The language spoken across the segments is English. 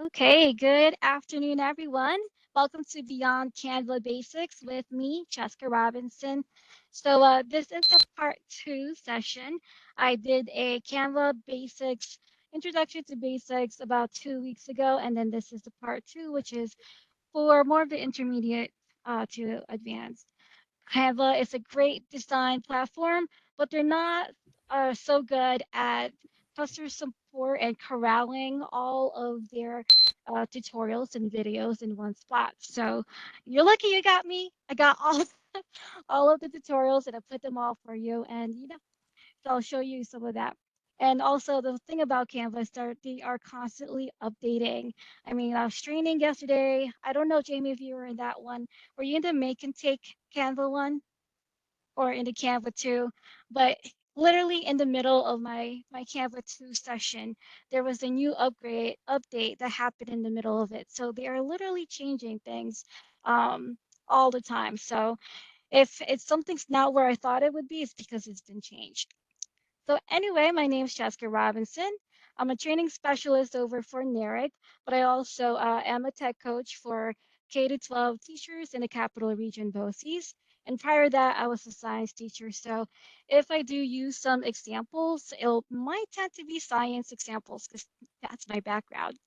Okay, good afternoon, everyone. Welcome to Beyond Canva Basics with me, Jessica Robinson. This is the part 2 session. I did a Canva Basics Introduction to Basics about 2 weeks ago, and then this is the part 2, which is for more of the intermediate to advanced. Canva is a great design platform, but they're not so good at customer support and corralling all of their tutorials and videos in one spot. So you're lucky you got me. I got all all of the tutorials and I put them all for you. And so I'll show you some of that. And also the thing about Canva is that they are constantly updating. I mean, I was training yesterday. I don't know, Jamie, if you were in that one. Were you in the make and take Canva one? Or into Canva 2, but literally in the middle of my Canva 2 session, there was a new update that happened in the middle of it. So they are literally changing things um, all the time. So if it's something's not where I thought it would be, it's because it's been changed. So anyway, my name is Jessica Robinson. I'm a training specialist over for NARIC, but I also am a tech coach for K to 12 teachers in the Capital Region BOCES. And prior to that, I was a science teacher. So if I do use some examples, it might tend to be science examples because that's my background.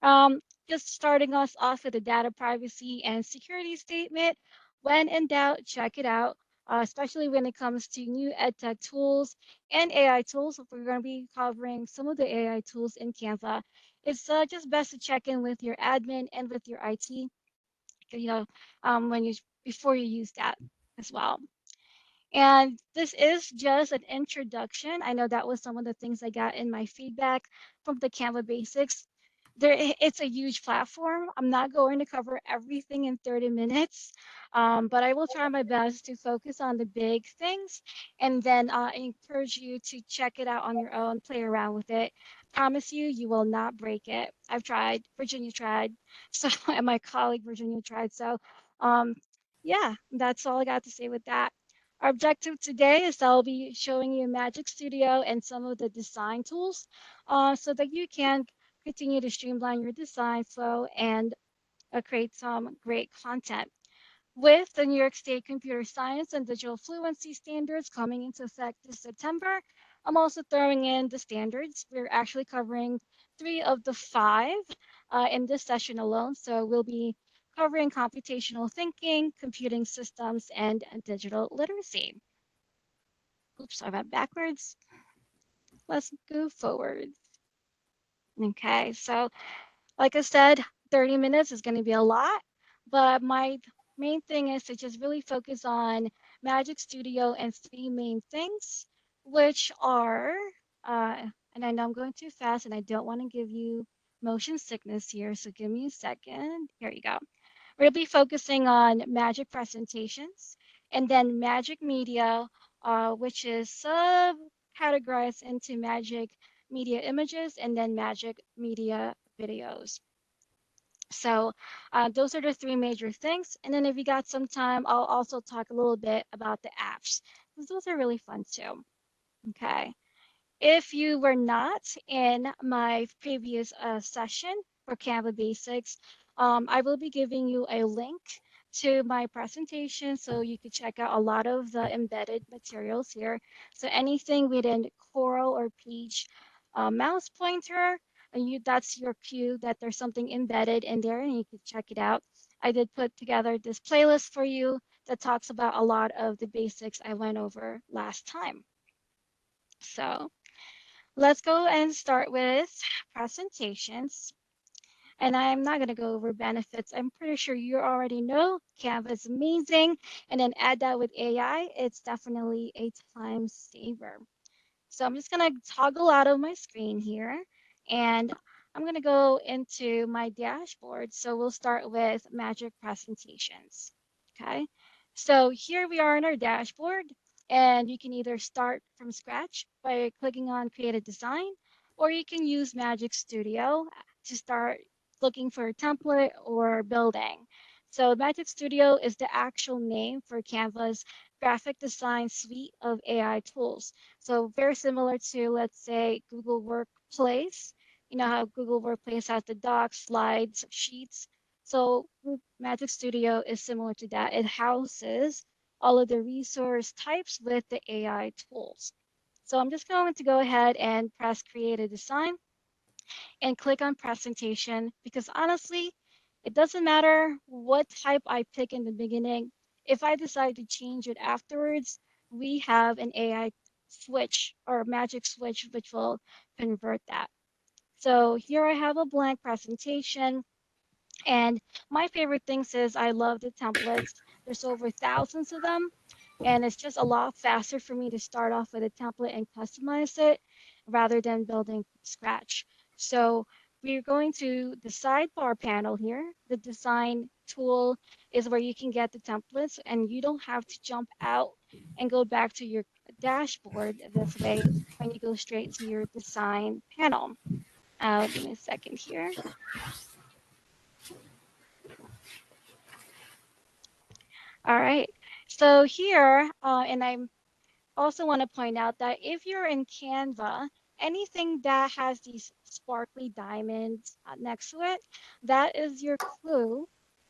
Um, just starting us off with a data privacy and security statement. When in doubt, check it out, especially when it comes to new EdTech tools and AI tools. If we're going to be covering some of the AI tools in Canva, it's just best to check in with your admin and with your IT, you know, when you before you use that as well. And this is just an introduction. I know that was some of the things I got in my feedback from the Canva Basics. It's a huge platform. I'm not going to cover everything in 30 minutes, but I will try my best to focus on the big things and then encourage you to check it out on your own, play around with it. Promise you, you will not break it. I've tried. Virginia tried. So, and my colleague Virginia tried. So, um, yeah, that's all I got to say with that. Our objective today is I'll be showing you Magic Studio and some of the design tools so that you can continue to streamline your design flow and create some great content. With the New York State Computer Science and Digital Fluency standards coming into effect this September, I'm also throwing in the standards. We're actually covering 3 of the 5 in this session alone. So we'll be covering computational thinking, computing systems, and digital literacy. Oops, I went backwards. Let's go forward. Okay, so like I said, 30 minutes is going to be a lot, but my main thing is to just really focus on Magic Studio and 3 main things, which are, and I know I'm going too fast and I don't want to give you motion sickness here, so give me a second. Here you go. We'll be focusing on Magic presentations and then Magic Media, which is subcategorized into Magic Media images and then Magic Media videos. So those are the 3 major things. And then if you got some time, I'll also talk a little bit about the apps, because those are really fun too. Okay. If you were not in my previous session for Canva Basics, I will be giving you a link to my presentation so you could check out a lot of the embedded materials here. So anything within Coral or Peach mouse pointer, and that's your cue that there's something embedded in there and you can check it out. I did put together this playlist for you that talks about a lot of the basics I went over last time. So let's go and start with presentations. And I'm not going to go over benefits. I'm pretty sure you already know Canva is amazing. And then add that with AI, it's definitely a time saver. So I'm just going to toggle out of my screen here. And I'm going to go into my dashboard. So we'll start with Magic Presentations. Okay. So here we are in our dashboard. And you can either start from scratch by clicking on Create a Design, or you can use Magic Studio to start looking for a template or building. So Magic Studio is the actual name for Canva's graphic design suite of AI tools. So very similar to, let's say, Google Workplace. You know how Google Workplace has the docs, slides, sheets. So Magic Studio is similar to that. It houses all of the resource types with the AI tools. So I'm just going to go ahead and press create a design and click on presentation because honestly, it doesn't matter what type I pick in the beginning. If I decide to change it afterwards, we have an AI switch or magic switch which will convert that. So here I have a blank presentation. And my favorite things is I love the templates. There's over thousands of them, and it's just a lot faster for me to start off with a template and customize it rather than building from scratch. So we're going to the sidebar panel here. The design tool is where you can get the templates, and you don't have to jump out and go back to your dashboard this way when you go straight to your design panel. Give me a second here. All right. So here, and I also want to point out that if you're in Canva, anything that has these sparkly diamonds next to it, that is your clue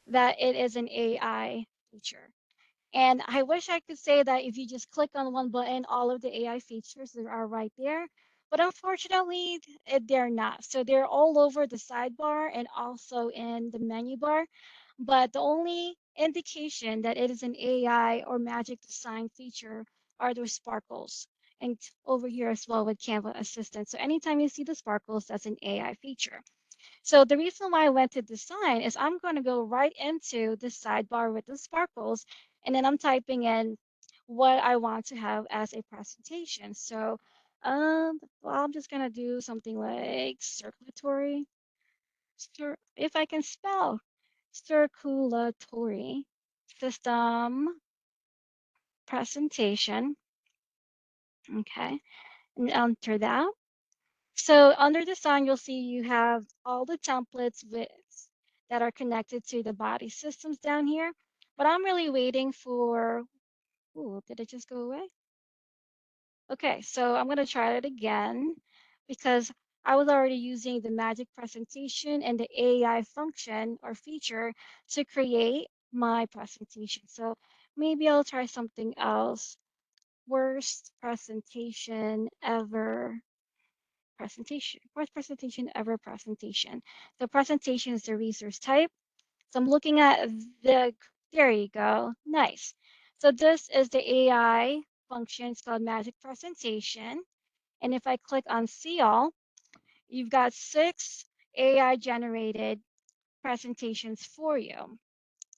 that it is an AI feature. And I wish I could say that if you just click on one button, all of the AI features that are right there. But unfortunately, they're not. So they're all over the sidebar and also in the menu bar. But the only indication that it is an AI or magic design feature are those sparkles. And over here as well with Canva Assistant. So anytime you see the sparkles, that's an AI feature. So the reason why I went to design is I'm going to go right into the sidebar with the sparkles, and then I'm typing in what I want to have as a presentation. So, well, I'm just going to do something like circulatory, if I can spell, circulatory system presentation. Okay, and enter that. So under design, you'll see you have all the templates with that are connected to the body systems down here. But I'm really waiting for, ooh, did it just go away? Okay, so I'm gonna try it again because I was already using the magic presentation and the AI function or feature to create my presentation. So maybe I'll try something else. Worst presentation ever presentation. Worst presentation ever presentation. The presentation is the resource type. So I'm looking at there you go. Nice. So this is the AI function. It's called Magic Presentation. And if I click on See All, you've got 6 AI generated presentations for you.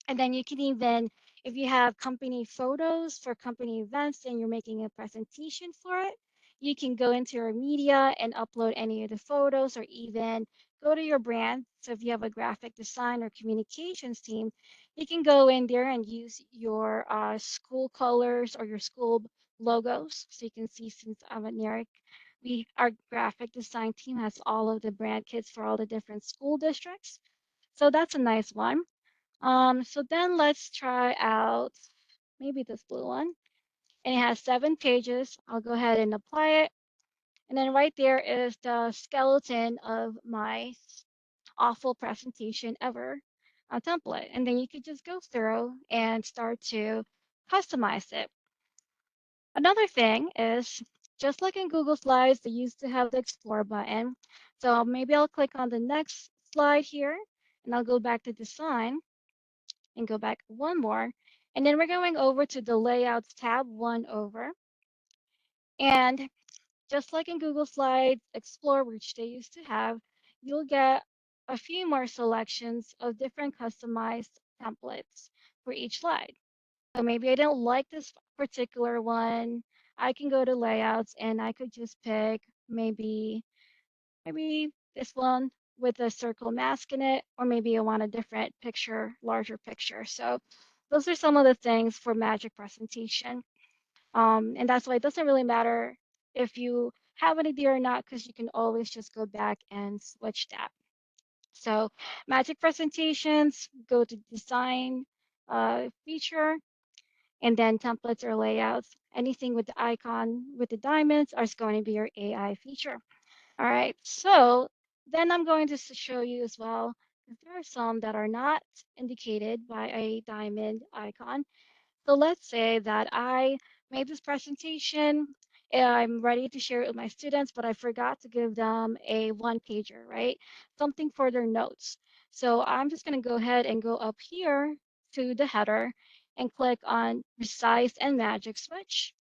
And then you can even, if you have company photos for company events and you're making a presentation for it, you can go into your media and upload any of the photos or even go to your brand. So if you have a graphic design or communications team, you can go in there and use your school colors or your school logos. So you can see since I'm at NERIC, our graphic design team has all of the brand kits for all the different school districts. So that's a nice one. So then let's try out maybe this blue one. And it has 7 pages. I'll go ahead and apply it. And then right there is the skeleton of my awful presentation ever template. And then you could just go through and start to customize it. Another thing is just like in Google Slides, they used to have the Explore button. So maybe I'll click on the next slide here and I'll go back to design and go back one more. And then we're going over to the Layouts tab, one over. And just like in Google Slides, Explore, which they used to have, you'll get a few more selections of different customized templates for each slide. So maybe I don't like this particular one. I can go to Layouts and I could just pick maybe this one with a circle mask in it, or maybe I want a different picture, larger picture. So those are some of the things for magic presentation. And that's why it doesn't really matter if you have an idea or not, because you can always just go back and switch that. So magic presentations, go to design feature, and then templates or layouts. Anything with the icon with the diamonds is going to be your AI feature. All right, so Then I'm going to show you as well, because there are some that are not indicated by a diamond icon. So let's say that I made this presentation, and I'm ready to share it with my students, but I forgot to give them a one pager, right? Something for their notes. So I'm just going to go ahead and go up here to the header and click on Resize and Magic Switch.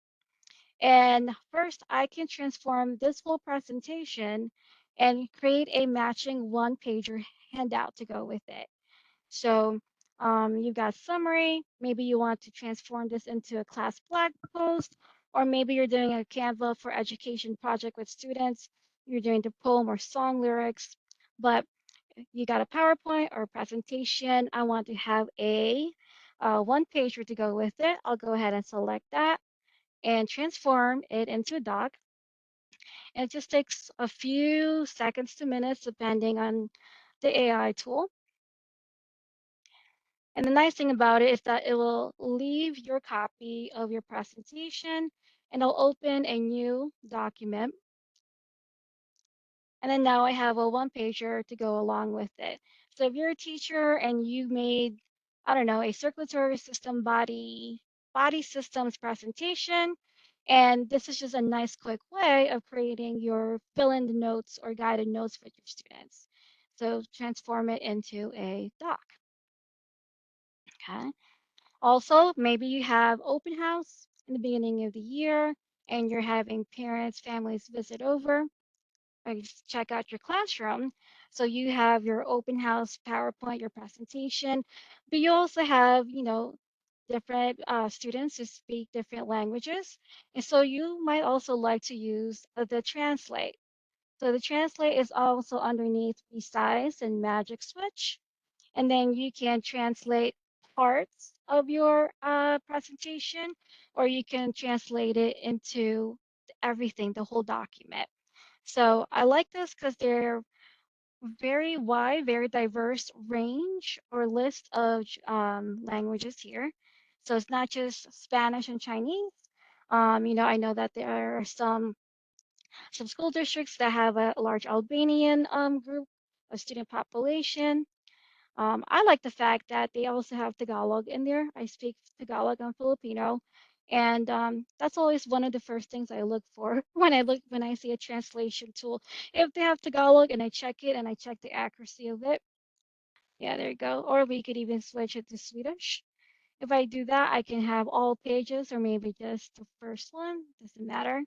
And first, I can transform this whole presentation and create a matching one pager handout to go with it. So you've got summary. Maybe you want to transform this into a class blog post, or maybe you're doing a Canva for education project with students. You're doing the poem or song lyrics, but you got a PowerPoint or a presentation. I want to have a one pager to go with it. I'll go ahead and select that and transform it into a doc. And it just takes a few seconds to minutes, depending on the AI tool. And the nice thing about it is that it will leave your copy of your presentation and it'll open a new document. And then now I have a one pager to go along with it. So if you're a teacher and you made, I don't know, a circulatory system body systems presentation, and this is just a nice quick way of creating your fill in the notes or guided notes with your students. So transform it into a doc. Okay. Also, maybe you have open house in the beginning of the year and you're having parents, families visit over or you just check out your classroom. So you have your open house PowerPoint, your presentation, but you also have, different students who speak different languages. And so you might also like to use the translate. So the translate is also underneath Resize and Magic Switch, and then you can translate parts of your presentation, or you can translate it into everything, the whole document. So I like this because they're very wide, very diverse range or list of languages here. So it's not just Spanish and Chinese. I know that there are some school districts that have a large Albanian group of student population. I like the fact that they also have Tagalog in there. I speak Tagalog and Filipino, and that's always one of the first things I look for when I see a translation tool. If they have Tagalog and I check it and I check the accuracy of it, yeah, there you go. Or we could even switch it to Swedish. If I do that, I can have all pages or maybe just the first one. Doesn't matter.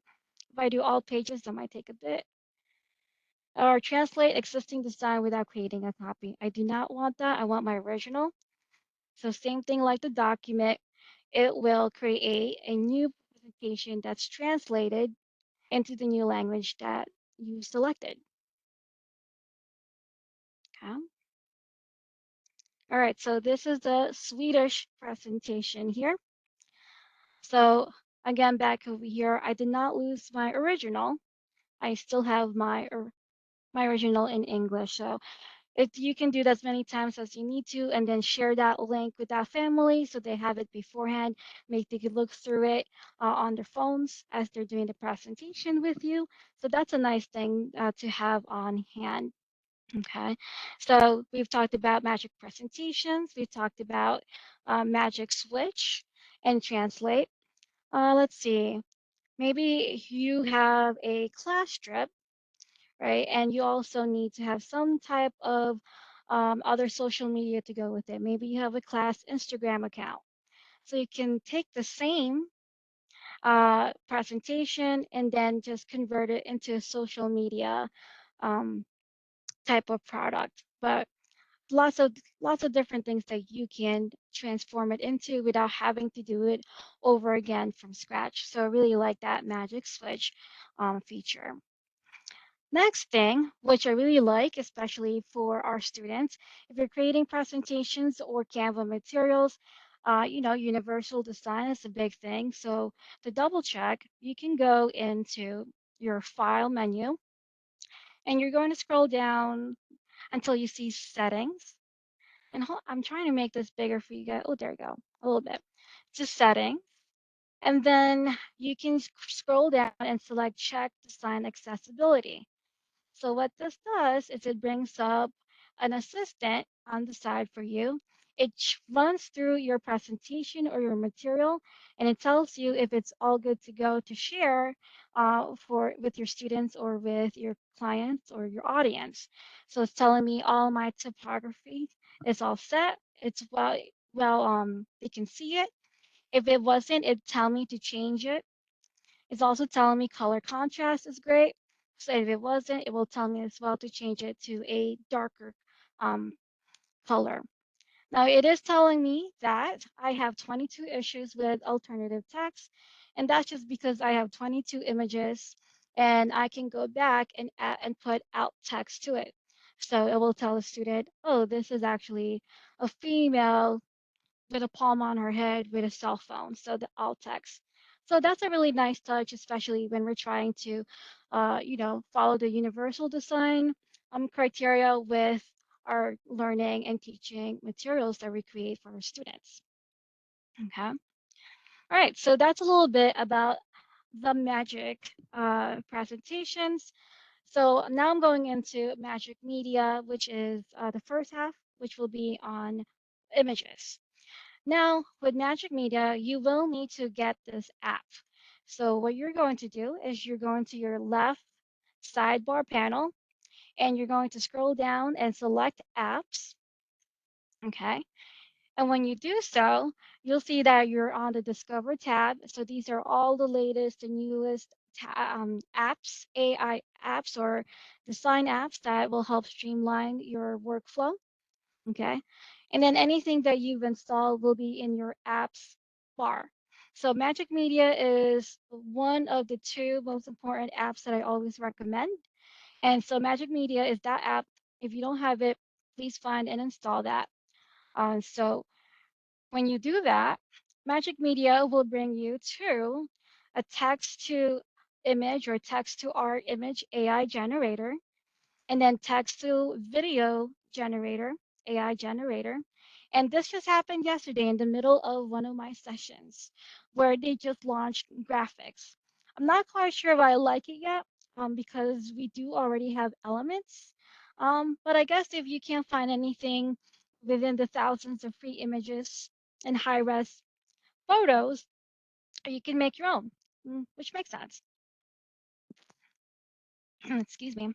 If I do all pages, that might take a bit. Or translate existing design without creating a copy. I do not want that. I want my original. So same thing like the document, it will create a new presentation that's translated into the new language that you selected. Okay. All right, so this is the Swedish presentation here. So again, back over here, I did not lose my original. I still have my original in English. So you can do that as many times as you need to, and then share that link with that family so they have it beforehand. Make they could look through it on their phones as they're doing the presentation with you. So that's a nice thing to have on hand. Okay, so we've talked about magic presentations. We've talked about magic switch and translate. Let's see. Maybe you have a class trip, right? And you also need to have some type of other social media to go with it. Maybe you have a class Instagram account. So you can take the same presentation and then just convert it into a social media um, type of product. But lots of different things that you can transform it into without having to do it over again from scratch. So I really like that magic switch feature. Next thing, which I really like, especially for our students, if you're creating presentations or Canva materials, universal design is a big thing. So to double check, you can go into your file menu and you're going to scroll down until you see settings. And I'm trying to make this bigger for you guys. Oh, there you go, a little bit. Just settings. And then you can scroll down and select check design accessibility. So what this does is it brings up an assistant on the side for you. It runs through your presentation or your material, and it tells you if it's all good to go to share for with your students or with your clients or your audience. So it's telling me all my typography is all set. It's they can see it. If it wasn't, it'd tell me to change it. It's also telling me color contrast is great. So if it wasn't, it will tell me as well to change it to a darker um, color. Now it is telling me that I have 22 issues with alternative text, and that's just because I have 22 images and I can go back and add, and put alt text to it. So it will tell the student, oh, this is actually a female with a palm on her head with a cell phone, so the alt text. So that's a really nice touch, especially when we're trying to, follow the universal design criteria with our learning and teaching materials that we create for our students. Okay. All right. So that's a little bit about the Magic presentations. So now I'm going into Magic Media, which is the first half, which will be on images. Now, with Magic Media, you will need to get this app. So what you're going to do is you're going to your left sidebar panel and you're going to scroll down and select apps. Okay. And when you do so, you'll see that you're on the Discover tab. So these are all the latest and newest apps, AI apps or design apps that will help streamline your workflow. Okay. And then anything that you've installed will be in your apps bar. So Magic Media is one of the two most important apps that I always recommend. And so Magic Media is that app. If you don't have it, please find and install that. So when you do that, Magic Media will bring you to a text to image or text to art image AI generator and then text to video generator, AI generator. And this just happened yesterday in the middle of one of my sessions where they just launched graphics. I'm not quite sure if I like it yet because we do already have elements. But I guess if you can't find anything within the thousands of free images and high res photos, you can make your own, which makes sense. Excuse me.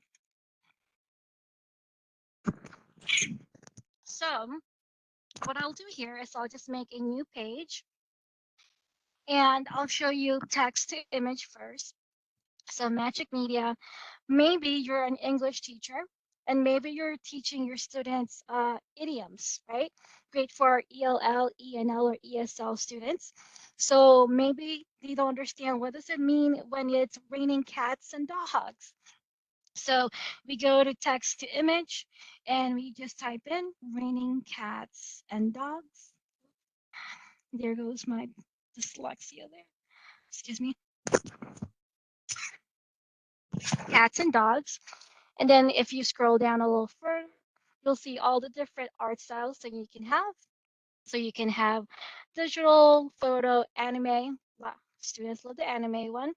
So, what I'll do here is I'll just make a new page and I'll show you text to image first. So Magic Media, maybe you're an English teacher and maybe you're teaching your students idioms, right? Great for ELL, ENL, or ESL students. So maybe they don't understand what does it mean when it's raining cats and dogs. So we go to text to image and we just type in raining cats and dogs. There goes my dyslexia there. Excuse me. Cats and dogs. And then if you scroll down a little further, you'll see all the different art styles that you can have. So you can have digital, photo, anime. Wow, students love the anime one.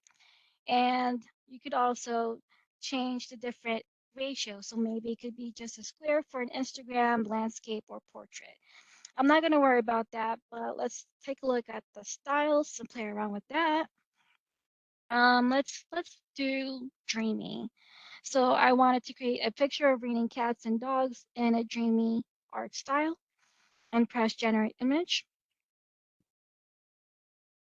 And you could also change the different ratios. So maybe it could be just a square for an Instagram, landscape, or portrait. I'm not going to worry about that, but let's take a look at the styles and play around with that. Let's do dreamy. So I wanted to create a picture of raining cats and dogs in a dreamy art style and press generate image.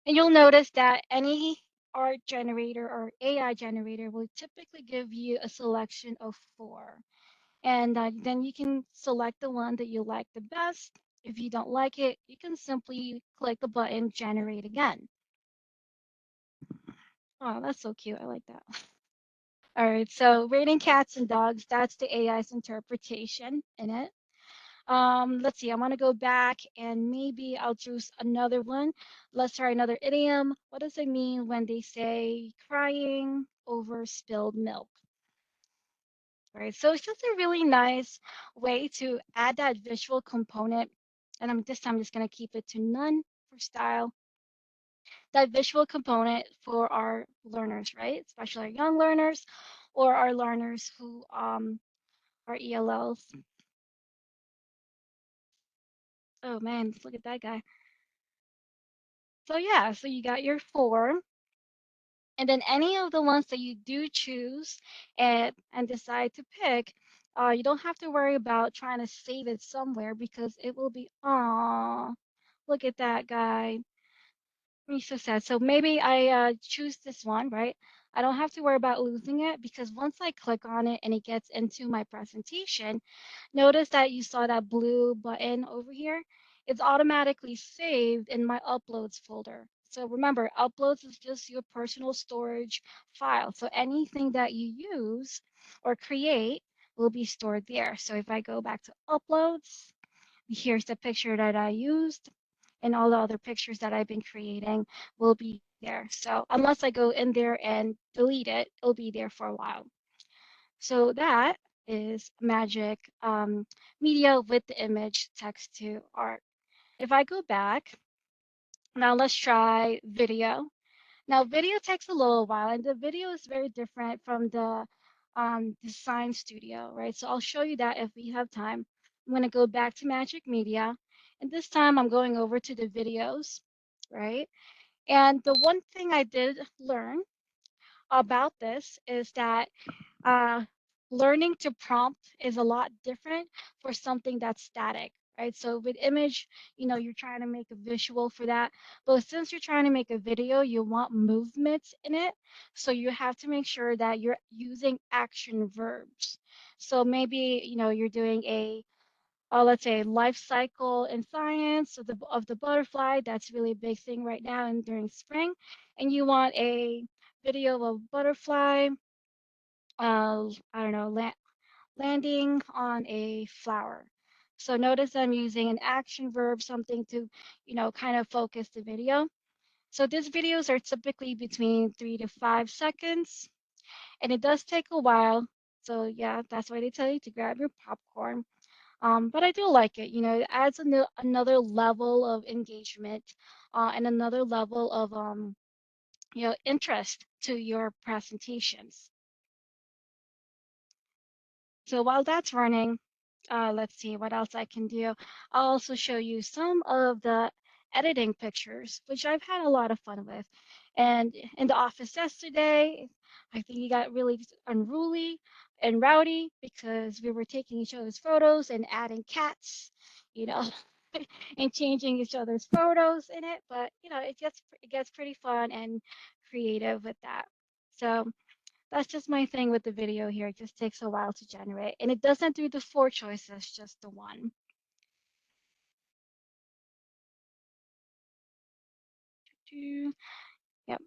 And you'll notice that any art generator or AI generator will typically give you a selection of four. And then you can select the one that you like the best. If you don't like it, you can simply click the button generate again. Oh, that's so cute. I like that. All right, so rating cats and dogs, that's the AI's interpretation in it. Let's see, I want to go back and maybe I'll choose another one. Let's try another idiom. What does it mean when they say crying over spilled milk? All right, so it's just a really nice way to add that visual component. And this time I'm just going to keep it to none for style. That visual component for our learners, right? Especially our young learners or our learners who are ELLs. Oh man, look at that guy. So yeah, so you got your four, and then any of the ones that you do choose and decide to pick, you don't have to worry about trying to save it somewhere because it will be, oh, look at that guy. He's so sad. So maybe I choose this one, right? I don't have to worry about losing it because once I click on it and it gets into my presentation, notice that you saw that blue button over here. It's automatically saved in my uploads folder. So remember, uploads is just your personal storage file. So anything that you use or create will be stored there. So if I go back to uploads, here's the picture that I used, and all the other pictures that I've been creating will be there. So unless I go in there and delete it, it'll be there for a while. So that is Magic Media with the image text to art. If I go back, now let's try video. Now video takes a little while, and the video is very different from the design studio, right? So I'll show you that if we have time. I'm going to go back to Magic Media, and this time I'm going over to the videos, right? And the one thing I did learn about this is that uh, learning to prompt is a lot different for something that's static, right? So with image, you're trying to make a visual for that. But since you're trying to make a video, you want movements in it. So you have to make sure that you're using action verbs. So maybe, you're doing a let's say life cycle in science of the butterfly. That's really a big thing right now and during spring. And you want a video of butterfly, I don't know, landing on a flower. So notice I'm using an action verb, something to, kind of focus the video. So these videos are typically between 3 to 5 seconds, and it does take a while. So yeah, that's why they tell you to grab your popcorn. But I do like it. It adds another level of engagement, and another level of interest to your presentations. So while that's running, let's see what else I can do. I'll also show you some of the editing pictures, which I've had a lot of fun with. And in the office yesterday, I think he got really unruly and rowdy because we were taking each other's photos and adding cats, you know, and changing each other's photos in it. But it gets pretty fun and creative with that. So that's just my thing with the video here. It just takes a while to generate. And it doesn't do the four choices, just the one. Yep.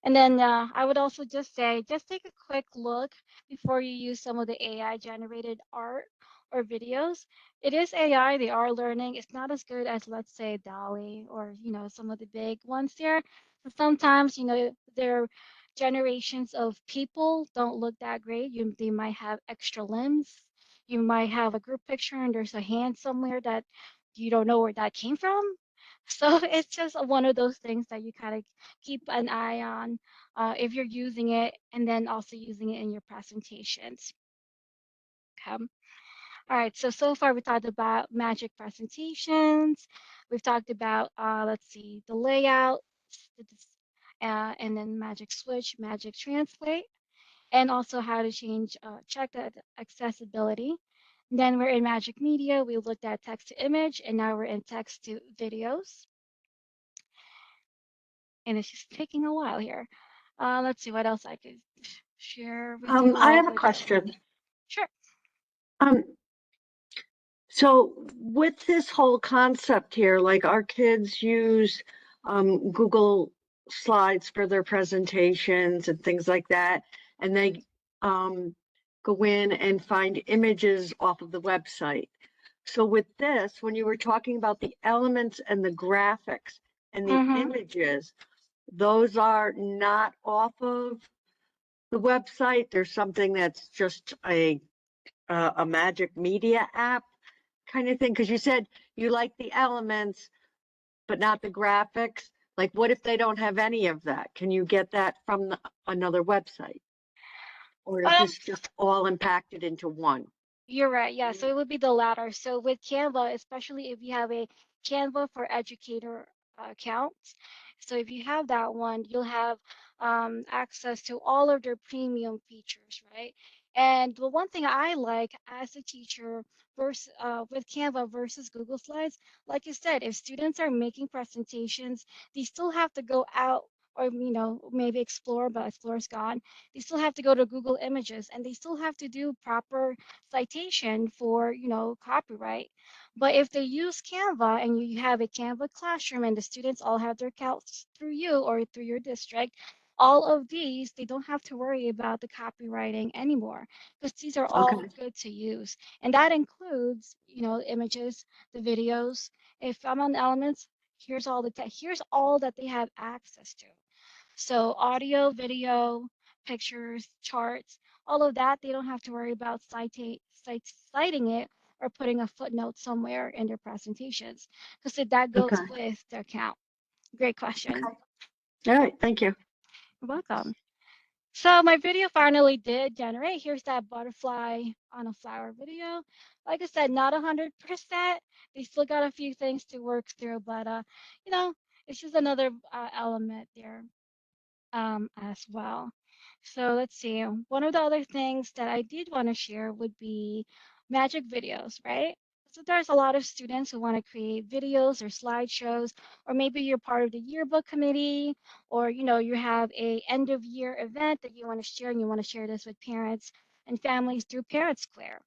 And then I would also just say, just take a quick look before you use some of the AI generated art or videos. It is AI, they are learning. It's not as good as, let's say, DALL-E or, some of the big ones there. So sometimes, their generations of people don't look that great. They might have extra limbs. You might have a group picture and there's a hand somewhere that you don't know where that came from. So it's just one of those things that you kind of keep an eye on if you're using it and then also using it in your presentations. Okay. All right, so far we talked about Magic presentations. We've talked about, let's see, the layout, and then Magic Switch, Magic Translate, and also how to check the accessibility. Then we're in Magic Media. We looked at text to image, and now we're in text to videos. And it's just taking a while here. Let's see what else I could share with you I all. have a question. Sure. Um, so with this whole concept here, like our kids use Google Slides for their presentations and things like that, and they go in and find images off of the website. So with this, when you were talking about the elements and the graphics and the images, those are not off of the website. There's something that's just a Magic Media app kind of thing, because you said you like the elements but not the graphics. Like, what if they don't have any of that? Can you get that from another website? Or is Um, this just all impacted into one? You're right. Yeah. So it would be the latter. So with Canva, especially if you have a Canva for Educator account, so if you have that one, you'll have access to all of their premium features, right? And the one thing I like as a teacher versus with Canva versus Google Slides, like you said, if students are making presentations, they still have to go out or maybe explore, but Explore's gone. They still have to go to Google Images and they still have to do proper citation for, copyright. But if they use Canva and you have a Canva classroom and the students all have their accounts through you or through your district, all of these, they don't have to worry about the copywriting anymore because these are all Okay, good to use. And that includes, images, the videos. If I'm on Elements, here's all that they have access to. So audio, video, pictures, charts, all of that, they don't have to worry about citing it or putting a footnote somewhere in their presentations because that goes okay, with the account. Great question. okay. All right, thank you. You're welcome. So my video finally did generate. Here's that butterfly on a flower video. Like I said, not 100%. They still got a few things to work through, but you know, it's just another element there as well. So let's see. One of the other things that I did want to share would be magic videos, right? So there's a lot of students who want to create videos or slideshows, or maybe you're part of the yearbook committee, or you have a end of year event that you want to share and you want to share this with parents and families through Parent Square.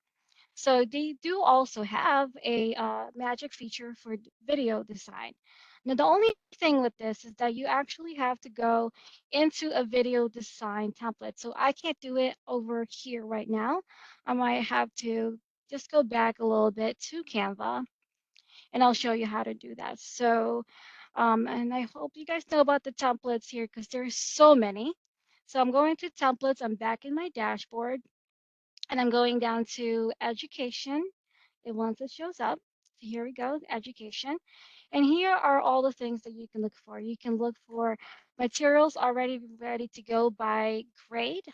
So they do also have a magic feature for video design. Now, the only thing with this is that you actually have to go into a video design template. So I can't do it over here right now. I might have to just go back a little bit to Canva and I'll show you how to do that. So, and I hope you guys know about the templates here because there's so many. So I'm going to templates. I'm back in my dashboard and I'm going down to education. And once it shows up, so here we go, education. And here are all the things that you can look for. You can look for materials already ready to go by grade.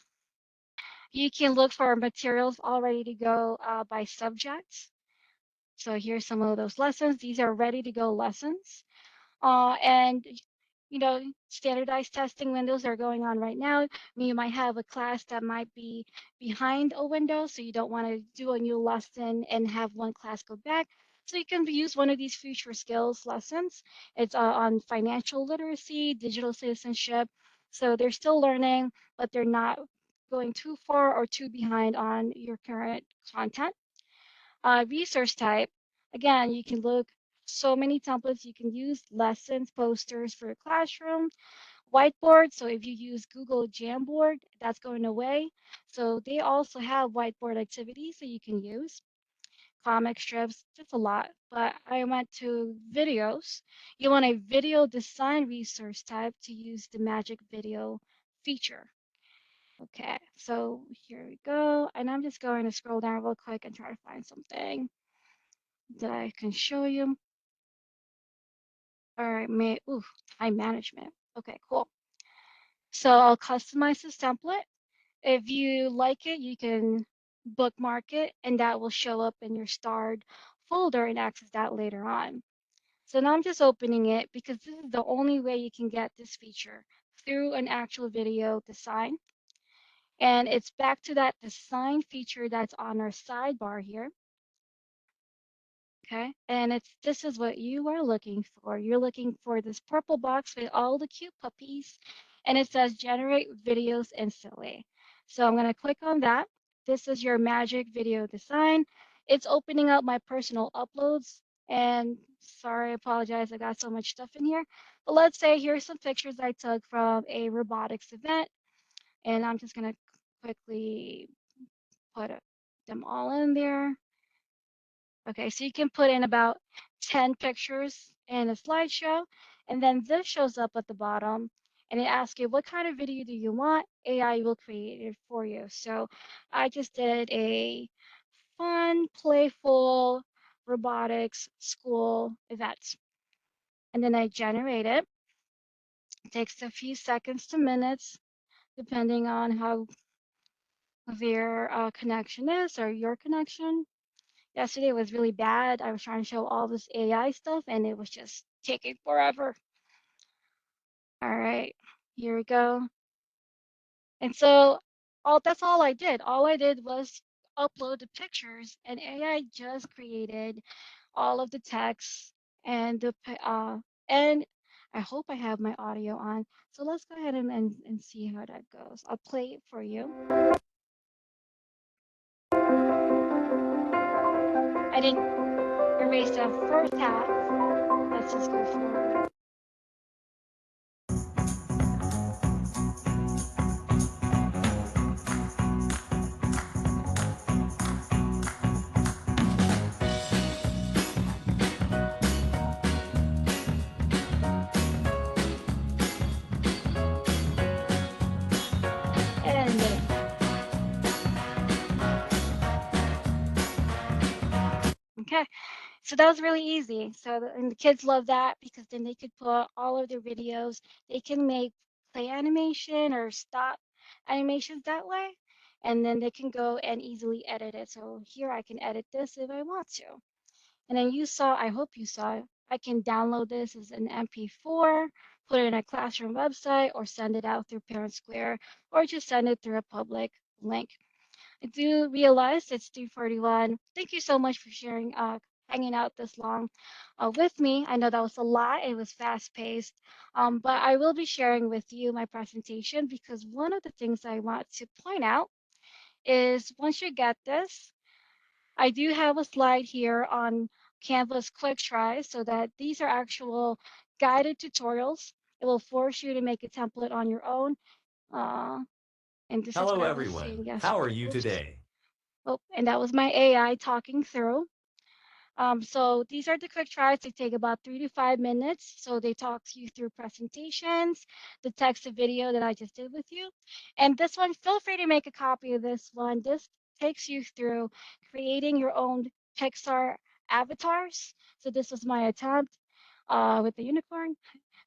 You can look for materials all ready to go by subjects. So here's some of those lessons. These are ready to go lessons. And standardized testing windows are going on right now. I mean, you might have a class that might be behind a window, so you don't want to do a new lesson and have one class go back. So you can use one of these future skills lessons. It's on financial literacy, digital citizenship. So they're still learning, but they're not going too far or too behind on your current content. Resource type, again, you can look so many templates. You can use lessons, posters for your classroom, whiteboard. So if you use Google Jamboard, that's going away. So they also have whiteboard activities that you can use, comic strips, just a lot. But I went to videos. You want a video design resource type to use the magic video feature. Okay, so here we go. And I'm just going to scroll down real quick and try to find something that I can show you. All right, time management. Okay, cool. So I'll customize this template. If you like it, you can bookmark it and that will show up in your starred folder and access that later on. So now I'm just opening it because this is the only way you can get this feature through an actual video design. And it's back to that design feature that's on our sidebar here. Okay, and this is what you are looking for. You're looking for this purple box with all the cute puppies, and it says generate videos instantly. So I'm gonna click on that. This is your magic video design. It's opening up my personal uploads. And sorry, I apologize, I got so much stuff in here. But let's say here's some pictures I took from a robotics event, and I'm just gonna quickly put them all in there. Okay, so you can put in about 10 pictures in a slideshow, and then this shows up at the bottom, and it asks you, what kind of video do you want? AI will create it for you. So I just did a fun, playful robotics school event, and then I generate it. It takes a few seconds to minutes, depending on how their connection is or your connection. Yesterday was really bad. I was trying to show all this AI stuff and it was just taking forever. All right, here we go. And so all that's all I did. All I did was upload the pictures and AI just created all of the text and and I hope I have my audio on. So let's go ahead and see how that goes. I'll play it for you. I didn't erase the first half. Let's just go forward. And okay, so that was really easy. And the kids love that because then they could put all of their videos. They can make play animation or stop animations that way. And then they can go and easily edit it. So here I can edit this if I want to. And then you saw, I hope you saw, I can download this as an MP4, put it in a classroom website, or send it out through Parent Square, or just send it through a public link. I do realize it's 3:41. Thank you so much for sharing, hanging out this long with me. I know that was a lot. It was fast paced, but I will be sharing with you my presentation because one of the things I want to point out is once you get this, I do have a slide here on Canva's quick tries so that these are actual guided tutorials. It will force you to make a template on your own. Uh, and this is Hello, what I was saying everyone. How are yesterday. you Oops. today? Oh, and that was my AI talking through. So these are the quick tries. They take about 3 to 5 minutes. So they talk you through presentations, the text to video that I just did with you. And this one, feel free to make a copy of this one. This takes you through creating your own Pixar avatars. So this was my attempt with the unicorn.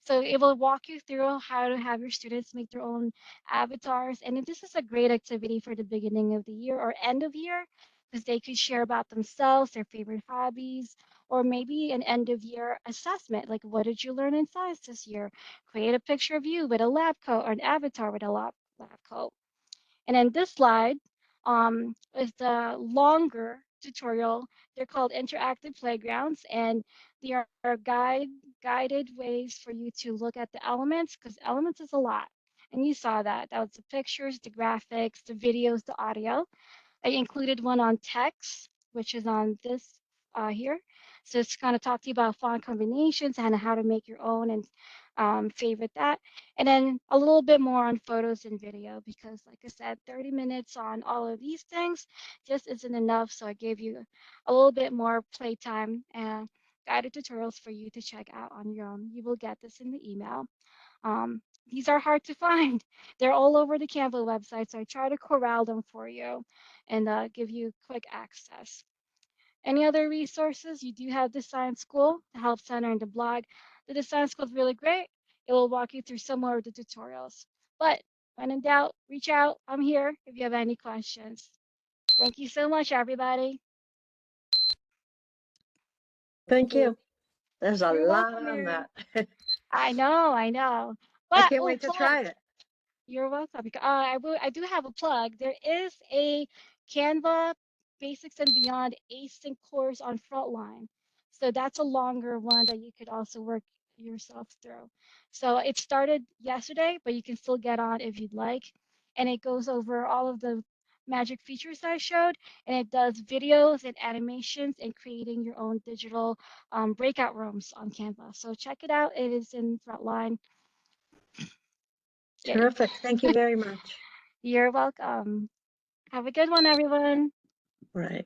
So it will walk you through how to have your students make their own avatars. And this is a great activity for the beginning of the year or end of year because they could share about themselves, their favorite hobbies, or maybe an end of year assessment, like what did you learn in science this year? Create a picture of you with a lab coat or an avatar with a lab coat. And then this slide is the longer tutorial. They're called interactive playgrounds, and they are guided ways for you to look at the elements because elements is a lot. And you saw that. That was the pictures, the graphics, the videos, the audio. I included one on text, which is on this here. So it's going to talk to you about font combinations and how to make your own and favorite that. And then a little bit more on photos and video because, like I said, 30 minutes on all of these things just isn't enough. So I gave you a little bit more playtime and guided tutorials for you to check out on your own. You will get this in the email. These are hard to find. They're all over the Canva website, so I try to corral them for you and give you quick access. Any other resources? You do have Design School, the Help Center, and the blog. The Design School is really great. It will walk you through some more of the tutorials. But when in doubt, reach out. I'm here if you have any questions. Thank you so much, everybody. Thank you. There's a You're lot welcome, on Mary. that. I know. I But can't oh, wait to plug. try it. You're welcome. I do have a plug. There is a Canva Basics and Beyond async course on Frontline. So that's a longer one that you could also work yourself through. So it started yesterday, but you can still get on if you'd like. And it goes over all of the magic features that I showed, and it does videos and animations and creating your own digital breakout rooms on Canva. So check it out. It is in Frontline. Yay. Terrific. Thank you very much. You're welcome. Have a good one, everyone. Right.